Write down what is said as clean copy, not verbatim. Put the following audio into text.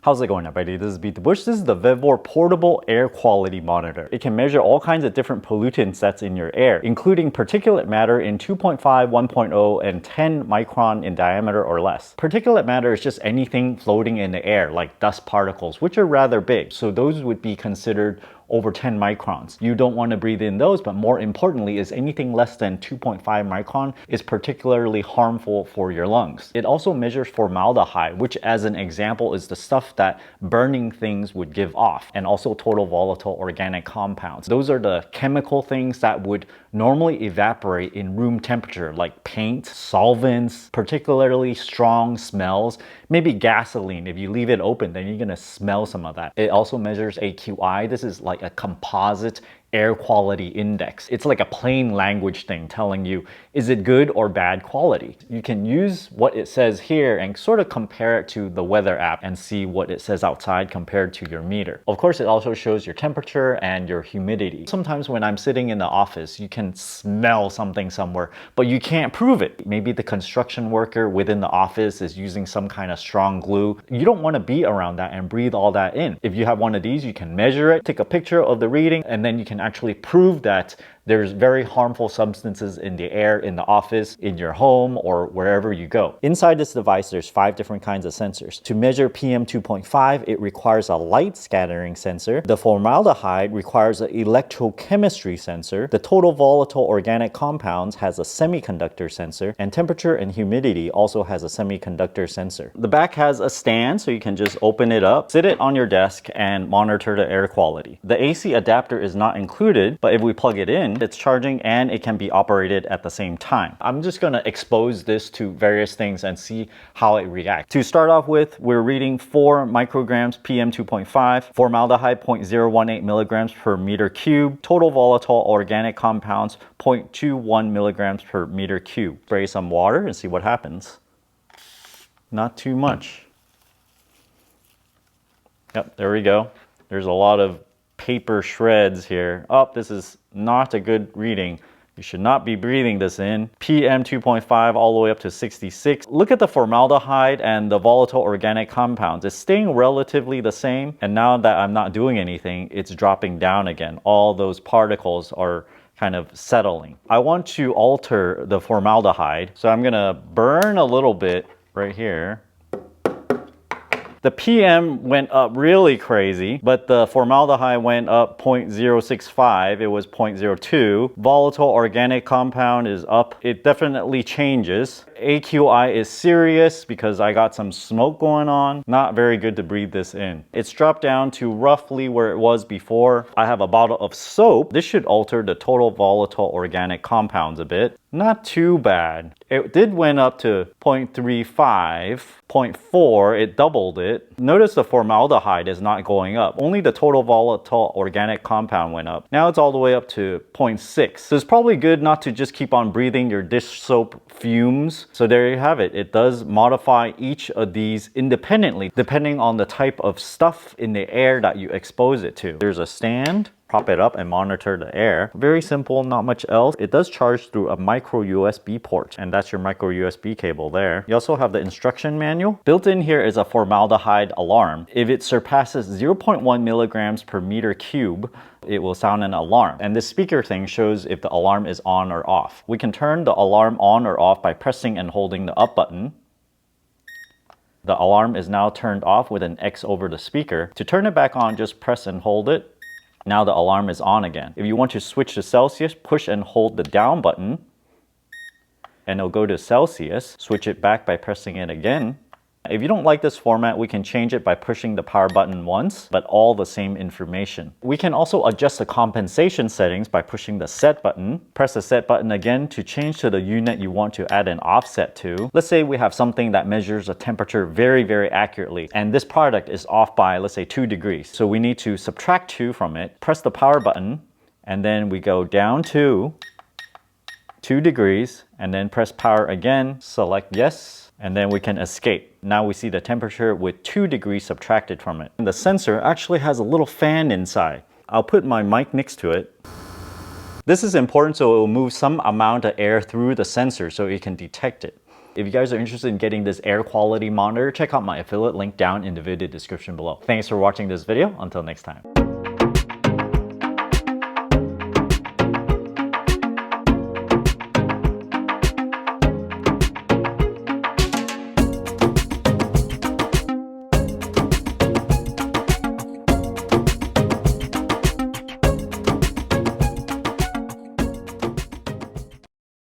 How's it going, everybody? This is Beat the Bush. This is the Vevor Portable Air Quality Monitor. It can measure all kinds of different pollutant sets in your air, including particulate matter in 2.5, 1.0, and 10 micron in diameter or less. Particulate matter is just anything floating in the air, like dust particles, which are rather big. So those would be considered over 10 microns. You don't want to breathe in those, but more importantly is anything less than 2.5 micron is particularly harmful for your lungs. It also measures formaldehyde, which as an example is the stuff that burning things would give off, and also total volatile organic compounds. Those are the chemical things that would normally evaporate in room temperature, like paint, solvents, particularly strong smells, maybe gasoline. If you leave it open, then you're gonna smell some of that. It also measures AQI. This is like a composite air quality index. It's like a plain language thing telling you, is it good or bad quality? You can use what it says here and sort of compare it to the weather app and see what it says outside compared to your meter. Of course, it also shows your temperature and your humidity. Sometimes when I'm sitting in the office, you can smell something somewhere, but you can't prove it. Maybe the construction worker within the office is using some kind of strong glue. You don't want to be around that and breathe all that in. If you have one of these, you can measure it, take a picture of the reading, and then you can actually prove that there's very harmful substances in the air in the office, in your home, or wherever you go. Inside this device, there's 5 different kinds of sensors. To measure PM2.5, it requires a light scattering sensor. The formaldehyde requires an electrochemistry sensor. The total volatile organic compounds has a semiconductor sensor, and temperature and humidity also has a semiconductor sensor. The back has a stand, so you can just open it up, sit it on your desk, and monitor the air quality. The AC adapter is not included, but if we plug it in, it's charging and it can be operated at the same time. I'm just gonna expose this to various things and see how it reacts. To start off with, we're reading 4 micrograms PM2.5, formaldehyde 0.018 milligrams per meter cube, total volatile organic compounds 0.21 milligrams per meter cube. Spray some water and see what happens. Not too much. Yep, there we go. There's a lot of paper shreds here. Oh, this is not a good reading. You should not be breathing this in. PM2.5 all the way up to 66. Look at the formaldehyde and the volatile organic compounds. It's staying relatively the same. And now that I'm not doing anything, it's dropping down again. All those particles are kind of settling. I want to alter the formaldehyde. So I'm gonna burn a little bit right here. The PM went up really crazy, but the formaldehyde went up 0.065. It was 0.02. Volatile organic compound is up. It definitely changes. AQI is serious because I got some smoke going on. Not very good to breathe this in. It's dropped down to roughly where it was before. I have a bottle of soap. This should alter the total volatile organic compounds a bit. Not too bad. It did went up to 0.35, 0.4, it doubled it. Notice the formaldehyde is not going up. Only the total volatile organic compound went up. Now it's all the way up to 0.6. So it's probably good not to just keep on breathing your dish soap fumes. So there you have it. It does modify each of these independently, depending on the type of stuff in the air that you expose it to. There's a stand. Prop it up and monitor the air. Very simple, not much else. It does charge through a micro USB port, and that's your micro USB cable there. You also have the instruction manual. Built in here is a formaldehyde alarm. If it surpasses 0.1 milligrams per meter cube, it will sound an alarm. And this speaker thing shows if the alarm is on or off. We can turn the alarm on or off by pressing and holding the up button. The alarm is now turned off with an X over the speaker. To turn it back on, just press and hold it. Now the alarm is on again. If you want to switch to Celsius, push and hold the down button and it'll go to Celsius. Switch it back by pressing it again. If you don't like this format, we can change it by pushing the power button once, but all the same information. We can also adjust the compensation settings by pushing the set button. Press the set button again to change to the unit you want to add an offset to. Let's say we have something that measures the temperature very, very accurately, and this product is off by, let's say, 2 degrees. So we need to subtract 2 from it. Press the power button, and then we go down to 2 degrees, and then press power again, select yes, and then we can escape. Now we see the temperature with 2 degrees subtracted from it. And the sensor actually has a little fan inside. I'll put my mic next to it. This is important so it will move some amount of air through the sensor so it can detect it. If you guys are interested in getting this air quality monitor, check out my affiliate link down in the video description below. Thanks for watching this video. Until next time.